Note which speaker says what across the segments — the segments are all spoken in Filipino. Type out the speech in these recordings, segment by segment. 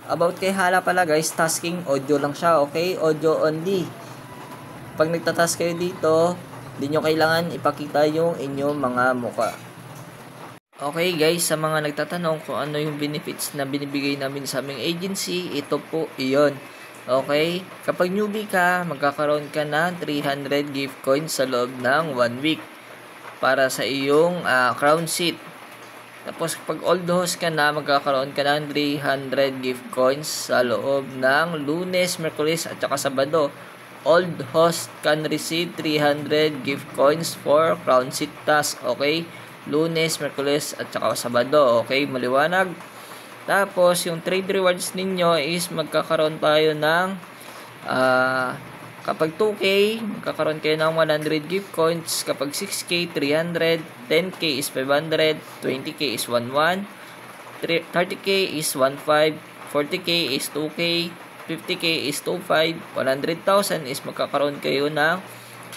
Speaker 1: About kay Hala pala guys, tasking audio lang siya, okay? Audio only. Pag nagtatask kayo dito, hindi nyo kailangan ipakita yung inyong mga muka. Okay guys, sa mga nagtatanong kung ano yung benefits na binibigay namin sa aming agency, ito po iyon. Okay? Kapag newbie ka, magkakaroon ka ng 300 gift coins sa loob ng 1 week para sa iyong crown seat. Tapos kapag old host ka na, magkakaroon ka ng 300 gift coins sa loob ng Lunes, Miyerkules at saka Sabado. Old host can receive 300 gift coins for crown seat task. Okay? Lunes, Miyerkules at saka Sabado. Okay? Maliwanag? Tapos, yung trade rewards ninyo is magkakaroon tayo ng kapag 2K, magkakaroon kayo ng 100 gift coins. Kapag 6K, 300. 10K is 500. 20K is 11. 30K is 15. 40K is 2K. 50K is 25. 100,000 is magkakaroon kayo ng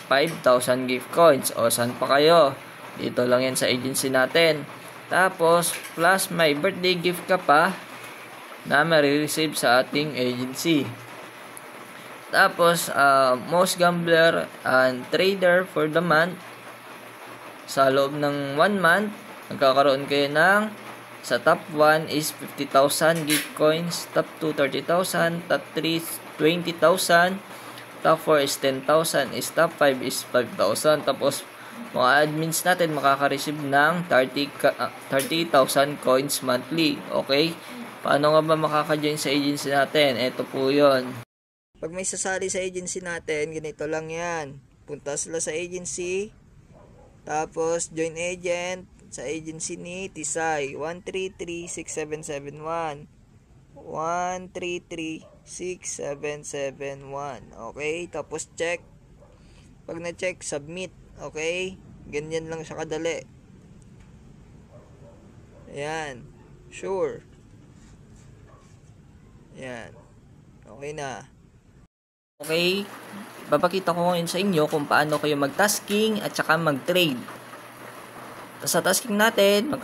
Speaker 1: 5,000 gift coins. O, saan pa kayo? Dito lang yan sa agency natin. Tapos, plus may birthday gift ka pa na marireceive sa ating agency. Tapos, most gambler and trader for the month. Sa loob ng 1 month, magkakaroon kayo ng sa top 1 is 50,000 gift coins, top 2 30,000, top 3 20,000, top 4 is 10,000, is top 5 is 5,000. Tapos mga admins natin makaka-receive ng 30,000 coins monthly. Okay? Paano nga ba makaka-join sa agency natin? Ito po 'yon. Pag may sasali sa agency natin, ganito lang 'yan. Punta sila sa agency, tapos join agent sa agency ni Tisay 1336771 1336771. Okay, tapos check. Pag na-check, submit. Okay, ganyan lang siya kadali. Ayan, sure. Ayan, okay na. Okay, papakita ko ngayon sa inyo kung paano kayo mag-tasking at saka mag-trade. Sa tasking natin,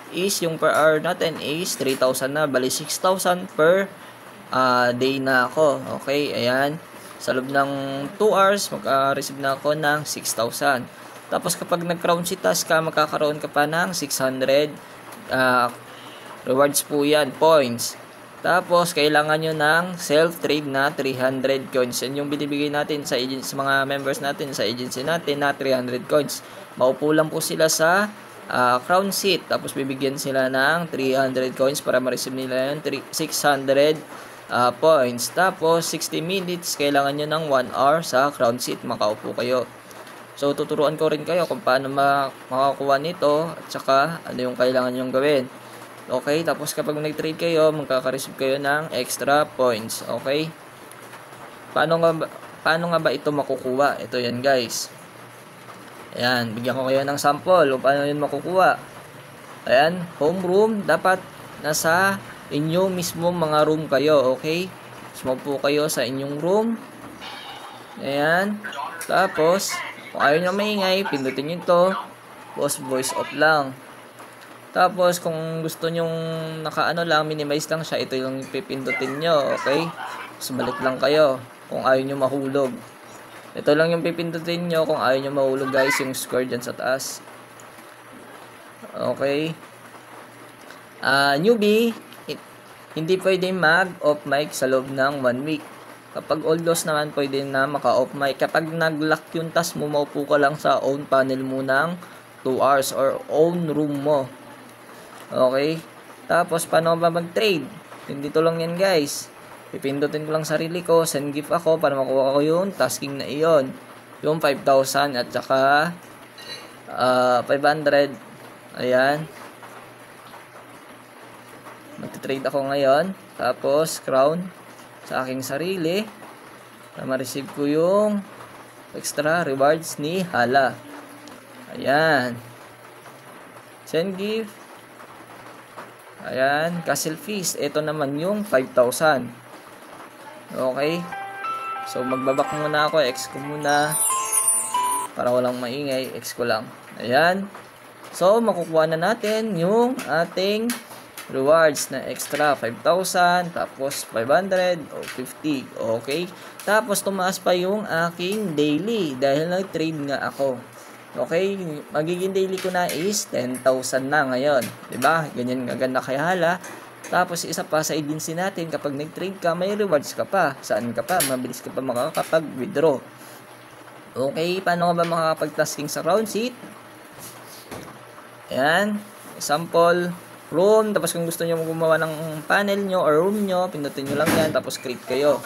Speaker 1: is yung per hour natin is 3,000 na. Bali 6,000 per day na ako. Okay, ayan. Sa loob ng 2 hours, receive na ako ng 6,000. Tapos kapag nag-crown seat task ka, magkakaroon ka pa ng 600 rewards po yan, points. Tapos, kailangan nyo ng self-trade na 300 coins. Yan yung binibigay natin sa agency, mga members natin sa agency natin na 300 coins. Maupo lang po sila sa crown seat. Tapos, bibigyan sila ng 300 coins para ma-receive nila yung 600 points. Tapos, 60 minutes, kailangan nyo ng 1 hour sa crown seat. Makaupo kayo. So, tuturuan ko rin kayo kung paano makakuha nito at saka ano yung kailangan nyo gawin. Okay, tapos kapag nag-trade kayo, magkaka-receive kayo ng extra points. Okay? Paano nga ba ito makukuha? Ito yan guys. Ayan, bigyan ko kayo ng sample o paano yun makukuha. Ayan, home room, dapat nasa inyo mismo mga room kayo. Okay? So, po kayo sa inyong room. Ayan. Tapos, kung ayaw nyo maingay, pindutin nyo ito. Voice off lang. Tapos, kung gusto nyong nakaano lang, minimize lang siya, ito yung pipindutin nyo, okay? So, balik lang kayo kung ayaw nyo mahulog. Ito lang yung pipindutin nyo kung ayaw nyo mahulog, guys, yung square dyan sa taas. Okay? Newbie, hindi pwede mag-off mic sa loob ng 1 week. Kapag old host naman, pwede na maka-off mic. Kapag nag-lock yung task mo, maupo ka lang sa own panel mo ng 2 hours or own room mo. Okay? Tapos, paano ba mag-trade? Dito lang yan, guys. Pipindutin ko lang sarili ko. Send gift ako para makuha ko yung tasking na iyon. Yung 5,000 at saka 500. Ayan. Mag-trade ako ngayon. Tapos, crown sa aking sarili. Para ma-receive ko yung extra rewards ni Hala. Ayan. Send gift. Ayan, Castle Feast. Ito naman yung 5,000. Okay. So, magbabak muna ako. X ko muna. Para walang maingay. X ko lang. Ayan. So, makukuha na natin yung ating rewards na extra 5,000, tapos 500 o 50. Okay? Tapos tumaas pa yung aking daily dahil nag-trade nga ako. Okay? Magiging daily ko na is 10,000 na ngayon. 'Di ba? Ganyan gaganda kay Hala. Tapos isa pa sa agency natin, kapag nag-trade ka, may rewards ka pa. Saan ka pa? Mabilis ka pa makakapag-withdraw. Okay, paano ka ba makakapag-tasking sa Roundseat? Ayan, example, room. Tapos kung gusto nyo gumawa ng panel nyo or room nyo, pindutin nyo lang yan, tapos create kayo.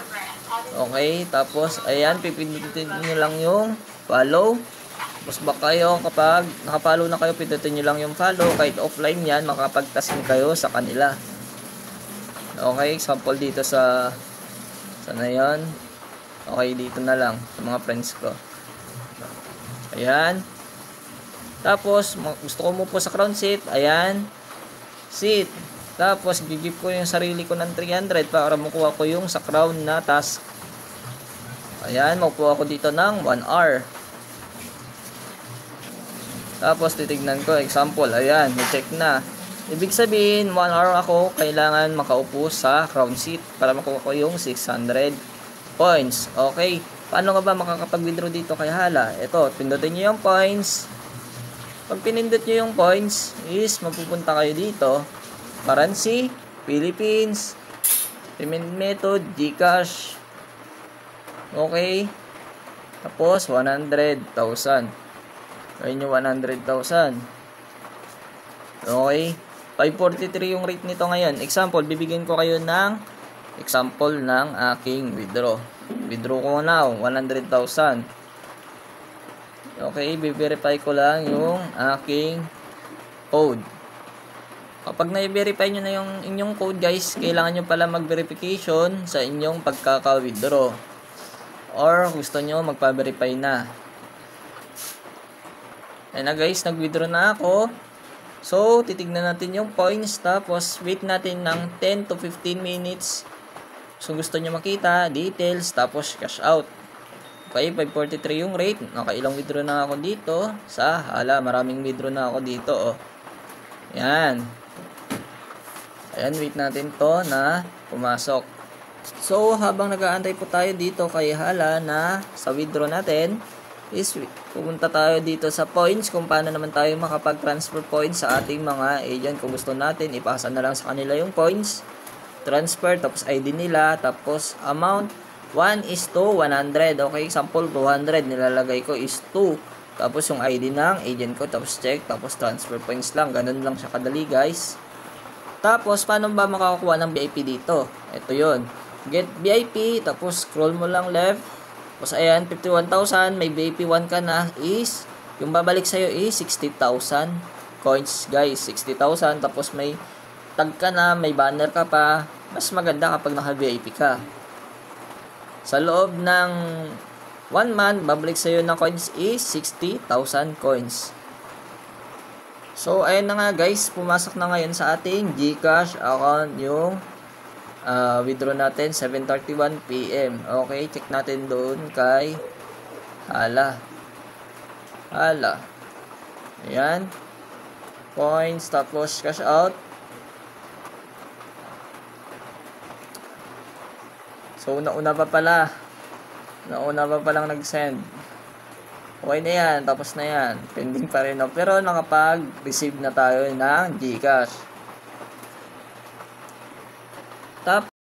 Speaker 1: Okay, tapos ayan, pipindutin nyo lang yung follow. Tapos back kayo, kapag nakapollow na kayo, pindutin nyo lang yung follow. Kahit offline yan, makapag-tasking kayo sa kanila. Okay, example dito sa sana yan. Okay, dito na lang sa mga friends ko. Ayan. Tapos, gusto ko mo po sa crown seat. Ayan. Seat. Tapos, gigip ko yung sarili ko ng 300 para makuha ko yung sa crown na task. Ayan, makuha ko dito ng 1 hour. Tapos, titignan ko. Example, ayan, check na. Ibig sabihin, 1 hour ako, kailangan makaupo sa crown seat para makuha ko yung 600 points. Okay. Paano nga ba makakapag-withdraw dito kay Hala? Ito, pindutin nyo yung points. Pag pinindot nyo yung points, is mapupunta kayo dito. Currency, Philippines, payment method, GCash. Okay. Tapos, 100,000. Ayun yung 100,000. Okay. 543 yung rate nito ngayon. Example, bibigyan ko kayo ng example ng aking withdraw. Withdraw ko now, 100,000. Okay, i-verify ko lang yung aking code. Kapag na-verify nyo na yung inyong code, guys, kailangan nyo pala mag-verification sa inyong pagkaka-withdraw. Or gusto nyo magpa-verify na. Ayan na guys, nag-withdraw na ako. So, titignan natin yung points, tapos wait natin ng 10 to 15 minutes. So, gusto nyo makita, details, tapos cash out. Okay, 543 yung rate. Nakailang withdraw na ako dito sa Hala. Maraming withdraw na ako dito, oh. Yan. Ayan, wait natin to na pumasok. So, habang nag-aantay po tayo dito kay Hala na sa withdraw natin, is pupunta tayo dito sa points kung paano naman tayo makapag-transfer points sa ating mga agent. Kung gusto natin, ipasa na lang sa kanila yung points, transfer, tapos ID nila, tapos amount 1:100. Okay, example 200 nilalagay ko is 2, tapos yung ID ng agent ko, tapos check, tapos transfer points lang. Ganun lang siya kadali guys. Tapos paano ba makakakuha ng VIP dito? Ito yon, get VIP, tapos scroll mo lang left. Tapos ayan, 51,000, may VIP 1 ka na, is yung babalik sa'yo is 60,000 coins guys, 60,000. Tapos may tag ka na, may banner ka pa. Mas maganda kapag naka-VIP ka. Sa loob ng 1 month, babalik sa'yo na coins is 60,000 coins. So ayan na nga guys, pumasok na ngayon sa ating GCash account yung withdraw natin 7:31 PM. Okay, check natin doon kay Hala. Ayan. Points, tapos cash out. So, nauna pa palang nag-send. Okay na yan, tapos na yan. Pending pa rin. Pero nakapag-receive na tayo ng GCash. Tapos,